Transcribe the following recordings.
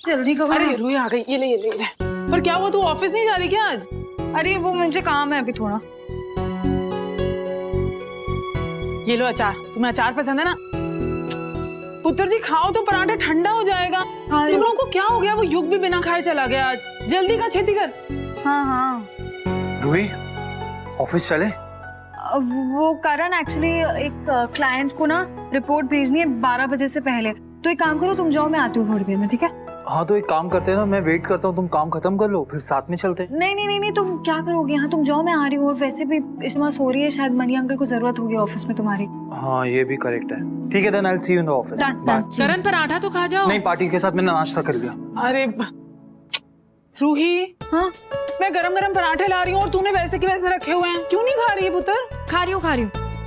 जल्दी करो। अरे रूही आ गई, ये ले ये ले ले। पर क्या हुआ, तू ऑफिस नहीं जा रही क्या आज? अरे वो मुझे काम है अभी थोड़ा। ये लो अचार, तुम्हें अचार पसंद है ना? पुत्र जी खाओ तो पराठा ठंडा हो जाएगा। तुम लोगों को क्या हो गया? वो युग भी बिना खाए चला गया आज। जल्दी का छेती कर। हाँ हाँ। रूही ऑफिस चले? वो करण एक्चुअली एक क्लाइंट को ना रिपोर्ट भेजनी है 12 बजे से पहले, तो एक काम करो तुम जाओ, मैं आती हूँ थोड़ी देर में, ठीक है? हाँ तो एक काम करते हैं ना, मैं वेट करता हूँ, तुम काम खत्म कर लो फिर साथ में चलते हैं। नहीं नहीं नहीं नहीं, तुम क्या करोगे यहाँ, तुम जाओ मैं आ रही हूँ। और वैसे भी इश्मा सो रही है, शायद मनी अंकल को जरूरत होगी ऑफिस में तुम्हारी। हाँ ये भी करेक्ट है। ठीक है then I will see you in the office. Karan paratha तो खा जाओ। नहीं पार्टी के साथ मैंने नाश्ता कर लिया। अरे रूही, हाँ मैं गरम गरम पराठे ला रही हूँ और तूने वैसे के वैसे रखे हुए हैं, क्यों नहीं खा रही है पुत्र? खा रही हूँ।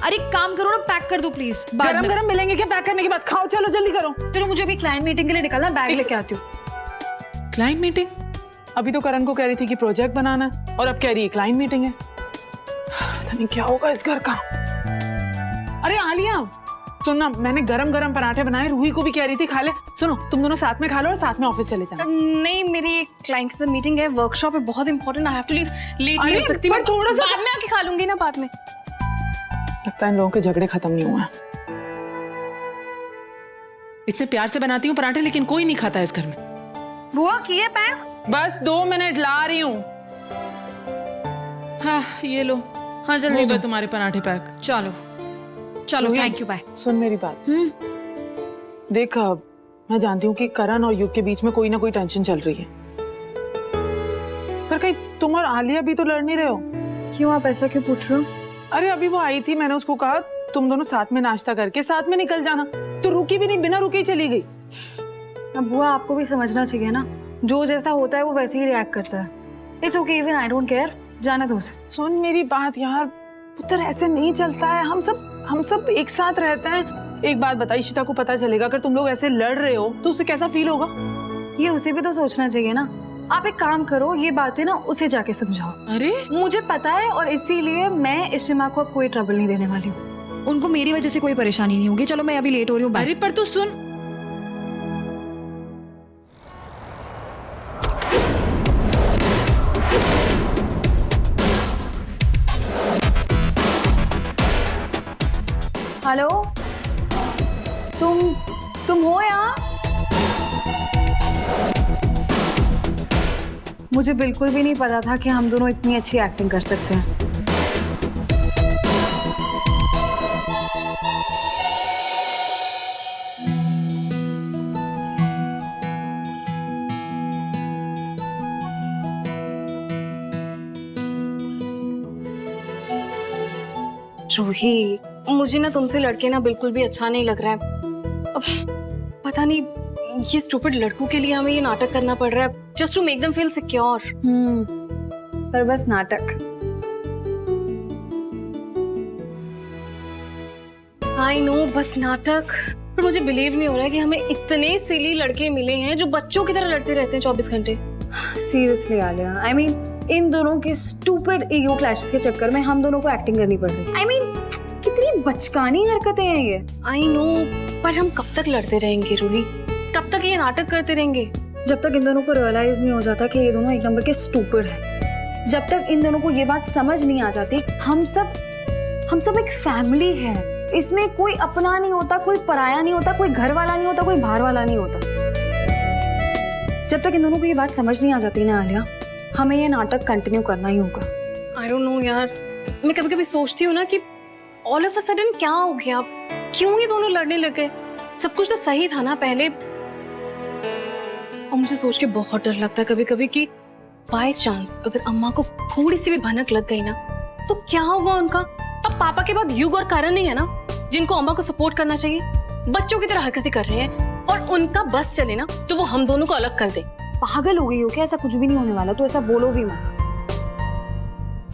अरे काम करो ना, पैक कर दो प्लीज। गरम गरम मिलेंगे क्या पैक करने के बाद? खाओ, चलो जल्दी करो। चलो मुझे भी क्लाइंट मीटिंग के लिए निकलना, बैग लेके आती हूँ। Client meeting? अभी तो करण को कह रही थी कि प्रोजेक्ट बनाना है और अब कह रही है क्लाइंट मीटिंग है। पता नहीं क्या होगा इस घर का। अरे आलिया सुनना, मैंने गरम गरम पराठे बनाए, रूही को भी कह रही थी खा ले। सुनो तुम दोनों साथ में खा लो और साथ में ऑफिस चले जाओ। नहीं मेरी क्लाइंट से मीटिंग है, वर्कशॉप है, बहुत important, I have to leave, late नहीं हो सकती। पर थोड़ा सा बाद में आके खा लूंगी ना बाद में। लगता है इन लोगों के झगड़े खत्म नहीं हुए हैं। इतने प्यार से बनाती हूँ पराठे लेकिन कोई नहीं खाता इस घर में। बुआ किए पैक? बस 2 मिनट ला रही हूँ। हाँ ये लो। हाँ जल्दी हो गए तुम्हारे पराठे पैक। चलो चलो, थैंक यू, बाय। सुन मेरी बात, देख मैं जानती हूँ कि करण और युग के बीच में कोई ना कोई टेंशन चल रही है, पर कहीं तुम और आलिया भी तो लड़ नहीं रहे हो? क्यों आप ऐसा क्यों पूछ रहे हो? अरे अभी वो आई थी, मैंने उसको कहा तुम दोनों साथ में नाश्ता करके साथ में निकल जाना, तो रुकी भी नहीं, बिना रुके ही चली गई। अब बुआ आपको भी समझना चाहिए ना, जो जैसा होता है वो वैसे ही रिएक्ट करता है। It's okay, even I don't care, जाना दो उसे। सुन मेरी बात यार, पुत्र ऐसे नहीं चलता है, हम सब एक साथ रहते हैं। एक बात बता, इशिता को पता चलेगा अगर तुम लोग ऐसे लड़ रहे हो तो उसे कैसा फील होगा? ये उसे भी तो सोचना चाहिए ना। आप एक काम करो, ये बातें ना उसे जाके समझाओ। अरे मुझे पता है और इसीलिए मैं इशिमा को अब कोई ट्रबल नहीं देने वाली हूँ। उनको मेरी वजह से कोई परेशानी नहीं होगी। चलो मैं अभी लेट हो रही हूँ। अरे पर तू सुन। हेलो, तुम हो यहाँ? मुझे बिल्कुल भी नहीं पता था कि हम दोनों इतनी अच्छी एक्टिंग कर सकते हैं। रूही, मुझे ना तुमसे लड़के ना बिल्कुल भी अच्छा नहीं लग रहा है। अब पता नहीं ये स्टूपिड लड़कों के लिए हमें ये नाटक करना पड़ रहा है just to make them feel secure. पर बस नाटक। आई नो, बस नाटक। पर मुझे बिलीव नहीं हो रहा है कि हमें इतने सिली लड़के मिले हैं जो बच्चों की तरह लड़ते रहते हैं 24 घंटे। Seriously Alia, I mean in दोनों के स्टूपिड ईगो क्लैशेस के चक्कर में हम दोनों को एक्टिंग करनी पड़ रही है। आई मीन कितनी बचकानी हरकतें हैं ये। आई नो, पर हम कब तक लड़ते रहेंगे रूही? कब तक ये नाटक करते रहेंगे? जब तक इन दोनों को रियलाइज नहीं हो जाता कि ये दोनों एक नंबर के स्टूपिड हैं, जब तक इन दोनों को ये बात समझ नहीं आ जाती हम सब एक फैमिली है, इसमें कोई अपना नहीं होता, कोई पराया नहीं होता, कोई घर वाला नहीं होता, कोई बाहर वाला नहीं होता। जब तक इन दोनों को ये बात समझ नहीं आ जाती ना आलिया, हमें ये नाटक कंटिन्यू करना ही होगा। आई डोंट नो यार, मैं कभी कभी सोचती हूँ ना कि ऑल ऑफ अ सडन क्या हो गया, क्यों ये दोनों लड़ने लगे? सब कुछ तो सही था ना पहले। और मुझे सोच के बहुत डर लगता है कभी कभी कि बाय चांस अगर अम्मा को थोड़ी सी भी भनक लग गई ना तो क्या होगा उनका? अब पापा के बाद युग और करण नहीं है ना जिनको अम्मा को सपोर्ट करना चाहिए। बच्चों की तरह हरकतें कर रहे हैं और उनका बस चले ना तो वो हम दोनों को अलग कर दे। पागल हो गई हो क्या? ऐसा कुछ भी नहीं होने वाला, तो ऐसा बोलो भी मत।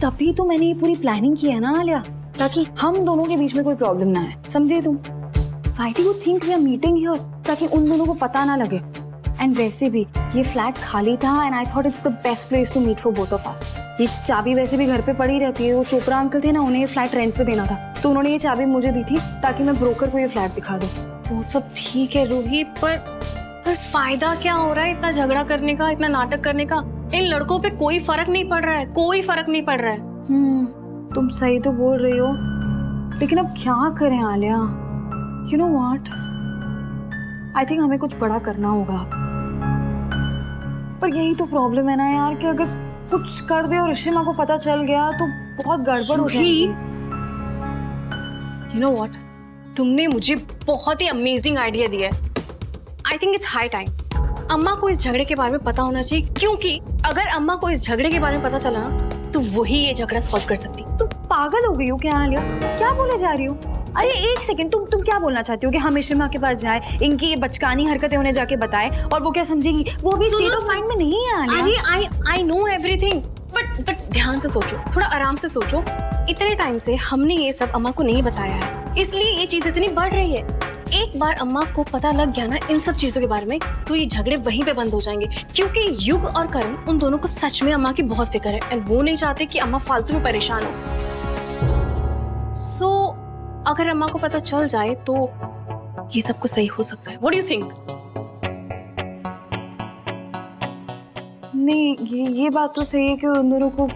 तभी तो मैंने ये पूरी प्लानिंग की है ना आलिया, ताकि हम दोनों के बीच में कोई प्रॉब्लम ना आए, समझे तुम? Why do you think we are meeting here? ताकि उन दोनों को पता ना लगे। एंड वैसे भी ये फ्लैट खाली था and I thought it's the best place to meet for both of us. ये चाबी वैसे भी घर पे पड़ी रहती है। वो चोपड़ा अंकल थे ना, उन्हें ये फ्लैट रेंट पे देना था, तो उन्होंने ये चाबी मुझे दी थी ताकि मैं ब्रोकर को ये फ्लैट दिखा दूं। वो सब ठीक है रूही, पर पर फायदा क्या हो रहा है इतना झगड़ा करने का, इतना नाटक करने का? इन लड़कों पे कोई फर्क नहीं पड़ रहा है, कोई फर्क नहीं पड़ रहा है। तुम सही तो बोल रही हो, लेकिन अब क्या करें Alia? You know what, I think हमें कुछ बड़ा करना होगा। पर यही तो प्रॉब्लम है ना यार, कि अगर कुछ कर दे और ऋषिमा को पता चल गया तो बहुत गड़बड़ हो जाएगी। यू नो व्हाट, तुमने मुझे बहुत ही अमेजिंग आइडिया दिया है। I think it's high time अम्मा को इस झगड़े के बारे में पता होना चाहिए, क्योंकि अगर अम्मा को इस झगड़े के बारे में पता चला ना तो वही ये झगड़ा सॉल्व कर सकती। तुम पागल हो गई हो क्या आलिया? क्या बोले जा रही हो? अरे एक सेकंड, तुम क्या बोलना चाहती हो कि हम ऋषिमा के पास जाए, इनकी ये बचकानी हरकतें उन्हें जाके बताएं और वो क्या समझेगी? वो भी स्टेट ऑफ माइंड में नहीं है आलिया। अरे आई नो एवरीथिंग, बट ध्यान से सोचो, थोड़ा आराम से सोचो। इतने टाइम से हमने ये सब अम्मा को नहीं बताया है, इसलिए ये चीज इतनी बढ़ रही है। एक बार अम्मा को पता लग गया ना इन सब चीजों के बारे में, तो ये झगड़े वहीं पे बंद हो जाएंगे, क्योंकि युग और करण उन दोनों को सच में अम्मा की बहुत फिक्र है एंड वो नहीं चाहते कि अम्मा फालतू में परेशान हो। सो अगर अम्मा को पता चल जाए तो ये सब कुछ सही हो सकता है। What do you think? नहीं, ये बात तो सही है कि उन दोनों को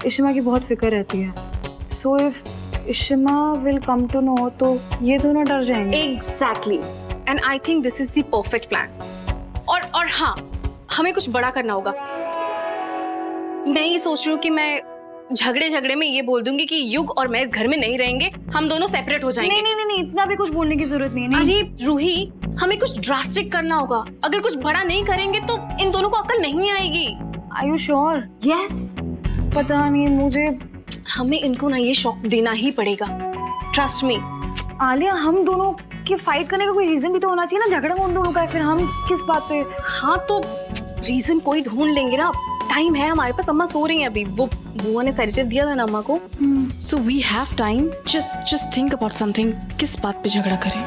ऋषिमा की बहुत फिक्र रहती है। So if Rishima will come to know तो ये दोनों डर जाएंगे। Exactly, and I think this is the perfect plan. और हाँ, हमें कुछ बड़ा करना होगा। मैं ये सोच रही हूँ कि मैं झगड़े में ये बोल दूंगी कि युग और मैं इस घर में नहीं रहेंगे, हम दोनों सेपरेट हो जाएंगे। नहीं, इतना भी कुछ बोलने की जरूरत नहीं है। अरे रूही, हमें कुछ ड्रास्टिक करना होगा। अगर कुछ बड़ा नहीं करेंगे तो इन दोनों को अक्ल नहीं आएगी। Are you sure? यस। पता नहीं, मुझे हमें इनको ना ये शौक देना ही पड़ेगा, ट्रस्ट मी। आलिया, हम दोनों के फाइट करने का कोई रीजन भी तो होना चाहिए ना। झगड़ा उन दोनों का है, फिर हम किस बात पे? हाँ तो रीजन कोई ढूंढ लेंगे ना, टाइम है हमारे पास। अम्मा सो रही हैं अभी, वो बुआ ने सेडेटिव दिया था ना अम्मा को। So we have time, just think about something. किस बात पे झगड़ा करें?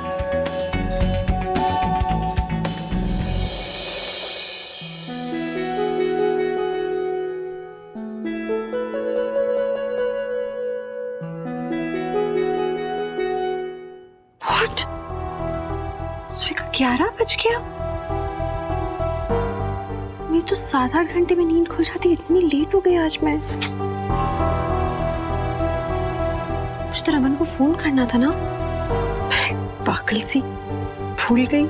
व्हाट? सुबह का 11 बज गया। मेरी तो 7-8 घंटे में नींद खुल जाती, इतनी लेट हो गई आज मैं। मुझे तो रमन को फोन करना था ना, पागल सी भूल गई।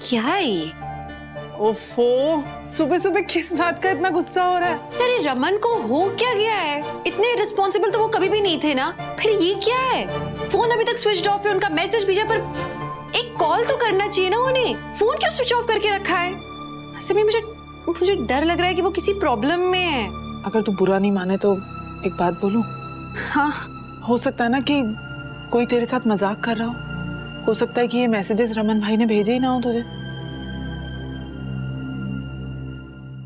क्या है ये? ओफो, सुबह सुबह किस बात का इतना गुस्सा हो रहा है? तेरे रमन को हो क्या गया है? इतने रिस्पॉन्सिबल तो वो कभी भी नहीं थे ना। फिर ये क्या है? फोन अभी तक स्विच ऑफ है, उनका मैसेज भेजा पर एक कॉल तो करना चाहिए ना उन्हें। फोन क्यों स्विच ऑफ करके रखा है? ऐसे में मुझे डर लग रहा है कि वो किसी प्रॉब्लम में है। अगर तू बुरा नहीं माने तो एक बात बोलूं? हाँ, हो सकता है ना कि कोई तेरे साथ मजाक कर रहा हो सकता है कि ये मैसेजेस रमन भाई ने भेजे ही ना हो तुझे।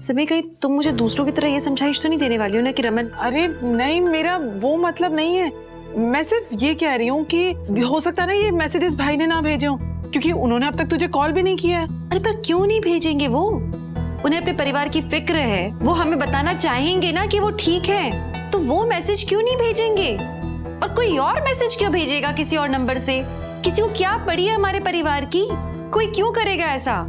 सभी कहीं तुम मुझे दूसरों की तरह ये समझाइश तो नहीं देने वाली हो ना कि रमन? अरे नहीं, मेरा वो मतलब नहीं है। मैं सिर्फ ये कह रही हूँ कि हो सकता है ना ये मैसेजेस भाई ने ना भेजे हो, क्योंकि उन्होंने अब तक तुझे कॉल भी नहीं किया है। अरे पर क्यों नहीं भेजेंगे? वो उन्हें अपने परिवार की फिक्र है, वो हमें बताना चाहेंगे ना कि वो ठीक है, तो वो मैसेज क्यों नहीं भेजेंगे? और कोई और मैसेज क्यों भेजेगा किसी और नंबर से? किसी को क्या पड़ी है हमारे परिवार की? कोई क्यों करेगा ऐसा?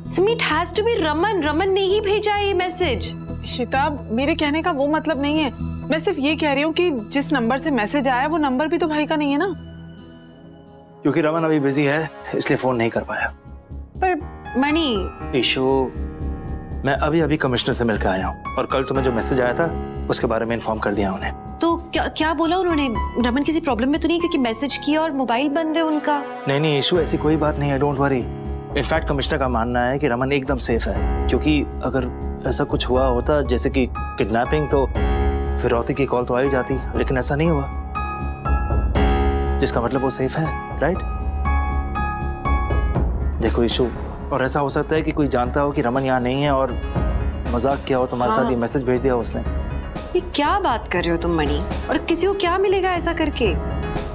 It has to be Raman ने ही भेजा है ये मैसेज। शिताब, मेरे कहने का वो मतलब नहीं है। मैं सिर्फ ये कह रही हूँ कि जिस नंबर से मैसेज आया वो नंबर भी तो भाई का नहीं है ना। क्योंकि रमन अभी बिजी है इसलिए फोन नहीं कर पाया। पर मणि, इशू, मैं अभी कमिश्नर से मिलकर आया हूँ और कल तुम्हें जो मैसेज आया था उसके बारे में इन्फॉर्म कर दिया उन्हें। तो क्या बोला उन्होंने? रमन किसी प्रॉब्लम में तो नहीं, क्योंकि मैसेज किया और मोबाइल बंद है उनका? नहीं इशू, ऐसी कोई बात नहीं है, डोंट वरी। इनफैक्ट कमिश्नर का मानना है कि रमन एकदम सेफ है, क्योंकि अगर ऐसा कुछ हुआ होता जैसे कि किडनैपिंग तो फिरौती की कॉल तो आ ही जाती, लेकिन ऐसा नहीं हुआ, जिसका मतलब वो सेफ है, राइट? देखो इशू, और ऐसा हो सकता है कि कोई जानता हो कि रमन यहाँ नहीं है और मजाक किया हो तुम्हारे साथ, ये मैसेज भेज दिया उसने। ये क्या बात कर रहे हो तुम मणि? और किसी को क्या मिलेगा ऐसा करके?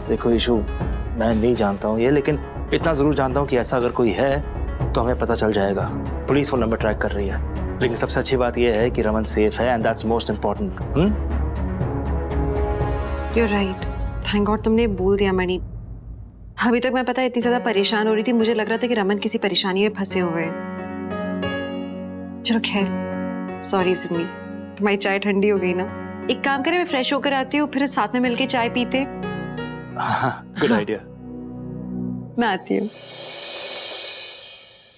देखो इशू, मैं नहीं जानता हूँ ये, लेकिन इतना जरूर जानता हूँ कि ऐसा अगर कोई है तो हमें पता चल जाएगा। पुलिस वो नंबर ट्रैक कर रही है, लेकिन सबसे अच्छी बात यह है कि रमन सेफ है and that's most important. You're right. Thank God तुमने बोल दिया मणि। अभी तक मैं पता है इतनी ज्यादा परेशान हो रही थी, मुझे लग रहा था कि रमन किसी परेशानी में फंसे हुए हैं। चलो खैर, सॉरी सिमी, तुम्हारी चाय ठंडी हो गई ना। एक काम करें, मैं फ्रेश होकर आती हूँ, फिर साथ में मिलके चाय पीते। Good idea. मैं आती हूँ।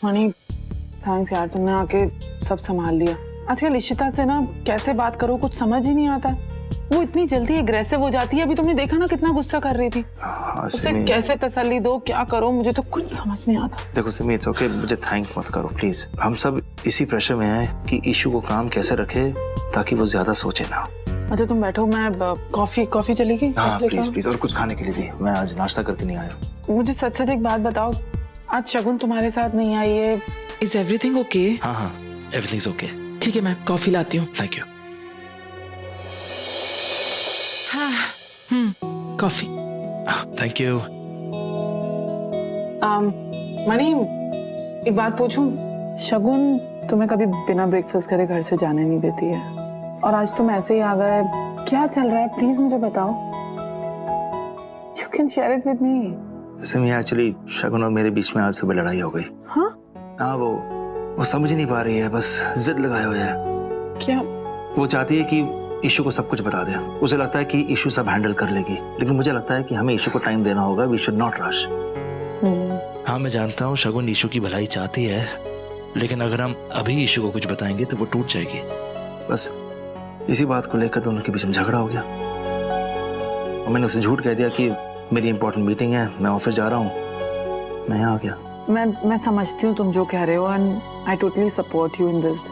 मणि थैंक्स यार, तुमने आके सब संभाल लिया। आजकल इशिता से ना कैसे बात करो कुछ समझ ही नहीं आता। वो इतनी जल्दी एग्रेसिव हो जाती है। अभी तुमने देखा ना कितना गुस्सा कर रही थी। उसे कैसे तसल्ली दो, क्या करो, मुझे तो कुछ समझ नहीं आता। देखो सिमी, इट्स ओके, मुझे थैंक मत करो प्लीज। हम सब इसी प्रेशर में हैं कि इशू को काम कैसे रखे ताकि वो ज्यादा सोचे ना। अच्छा तुम बैठो, मैं कॉफी चलेगी? हाँ प्लीज प्लीज, और कुछ खाने के लिए भी। मैं आज नाश्ता करके नहीं आया। मुझे सच सच एक बात बताओ, आज शगुन तुम्हारे साथ नहीं आई है। Is everything okay? हाँ, एवरीथिंग इज ओके। ठीक है, मैं कॉफी लाती हूँ। Thank you. Coffee. Thank you. Mani एक बात पूछूं? शगुन तुम्हें कभी बिना ब्रेकफास्ट करे घर से जाने नहीं देती है, और आज तुम ऐसे ही आ गए। क्या चल रहा है, प्लीज मुझे बताओ। You can share it with me. Simi, actually Shagun और मेरे बीच में आज सुबह लड़ाई हो गई। हाँ, वो समझ नहीं पा रही है, बस जिद लगाए हुए है। क्या? वो चाहती है कि इशू को सब कुछ बता दे। उसे लगता है कि इशू सब हैंडल कर लेगी, लेकिन मुझे लगता है कि हमें इशू को टाइम देना होगा। We should not rush. हाँ, मैं जानता हूँ शगुन इशू की भलाई चाहती है, लेकिन अगर हम अभी इशू को कुछ बताएंगे तो वो टूट जाएगी। बस इसी बात को लेकर दोनों के बीच में झगड़ा हो गया, और मैंने उसे झूठ कह दिया कि मेरी इंपॉर्टेंट मीटिंग है, मैं ऑफिस जा रहा हूँ। मैं यहाँ आ गया। मैं समझती हूँ तुम जो कह रहे हो, and I totally support you in this.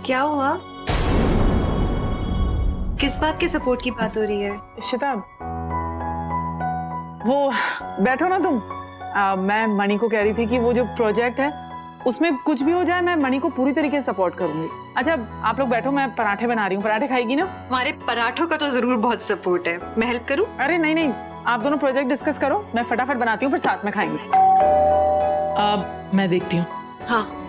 क्या हुआ? किस बात के सपोर्ट की बात हो रही है? इशिता, वो बैठो ना तुम। मैं मणि को कह रही थी कि वो जो प्रोजेक्ट है उसमें कुछ भी हो जाए, मैं मणि को पूरी तरीके से सपोर्ट करूंगी। अच्छा आप लोग बैठो, मैं पराठे बना रही हूँ। पराठे खाएगी ना? हमारे पराठों का तो जरूर बहुत सपोर्ट है। मैं हेल्प करूं? अरे नहीं, आप दोनों प्रोजेक्ट डिस्कस करो, मैं फटाफट बनाती हूँ, फिर साथ में खाएंगे। अब मैं देखती हूँ। हाँ।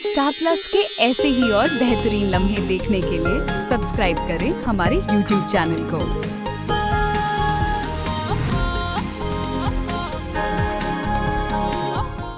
स्टार प्लस के ऐसे ही और बेहतरीन लम्हे देखने के लिए सब्सक्राइब करें हमारे YouTube चैनल को।